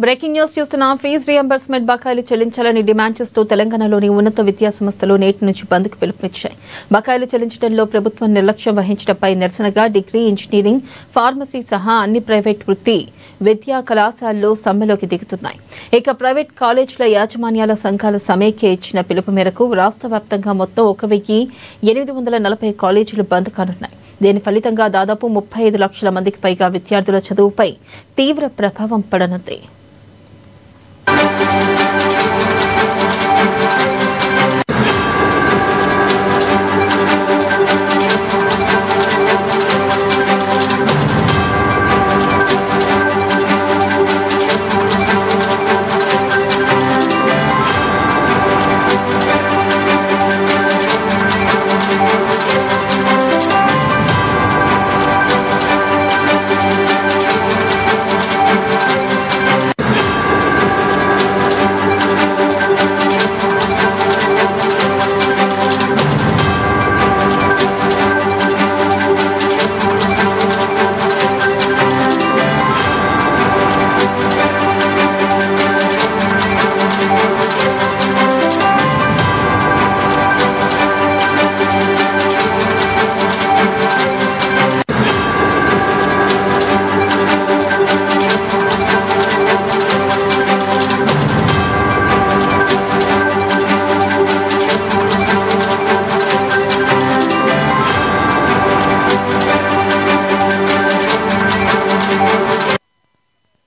Breaking news చూస్తున్న fee reimbursement బకాయిలు చెల్లించాలని డిమాండ్ చేస్తూ తెలంగాణలోని ఉన్నత విద్యా సంస్థలు నేటి నుంచి బంద్కు పిలుపునిచ్చాయి. బకాయిలు చెల్లించడంలో ప్రభుత్వం నిర్లక్ష్యం వహించడంపై నిరసనగా డిగ్రీ, ఇంజనీరింగ్, ఫార్మసీ సహా అన్ని ప్రైవేట్ వృత్తి విద్యా కళాశాలలు సమ్మెలోకి దిగుతున్నాయి. ఇక ప్రైవేట్ కాలేజీల యాజమాన్యాల సంఘాల సమైక్య ఇచ్చిన పిలుపు మేరకు రాష్ట్ర వ్యాప్తంగా మొత్తం 1,840 కాలేజీలు బంద్ కానున్నాయి. దీని ఫలితంగా దాదాపు 35 లక్షల మందికి పైగా విద్యార్థుల చదువుపై తీవ్ర ప్రభావం పడనుంది.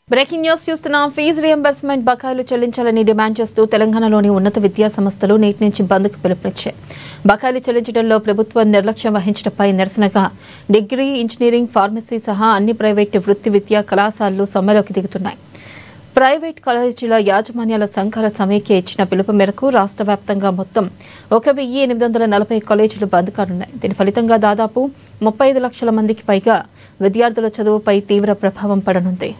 బ్రేకింగ్ న్యూస్ చూస్తున్న ఫీజు రియంబర్స్మెంట్ బకాయిలు చెల్లించాలని డిమాండ్ చేస్తూ తెలంగాణలోని ఉన్నత విద్యా సంస్థలు నేటి నుంచి బంద్కు పిలుపునిచ్చాయి. బకాయిలు చెల్లించడంలో ప్రభుత్వం నిర్లక్ష్యం వహించడంపై నిరసనగా డిగ్రీ, ఇంజనీరింగ్, ఫార్మసీ సహా అన్ని ప్రైవేటు వృత్తి విద్యా కళాశాలలు సమ్మెలోకి దిగుతున్నాయి. ప్రైవేట్ కాలేజీల యాజమాన్యాల సంఘాల సమైక్య ఇచ్చిన పిలుపు మేరకు రాష్ట్ర వ్యాప్తంగా మొత్తం 1,840 కాలేజీలు బంద్ కానున్నాయి. దీని ఫలితంగా దాదాపు 35 లక్షల మందికి పైగా విద్యార్థుల చదువుపై తీవ్ర ప్రభావం పడనుంది.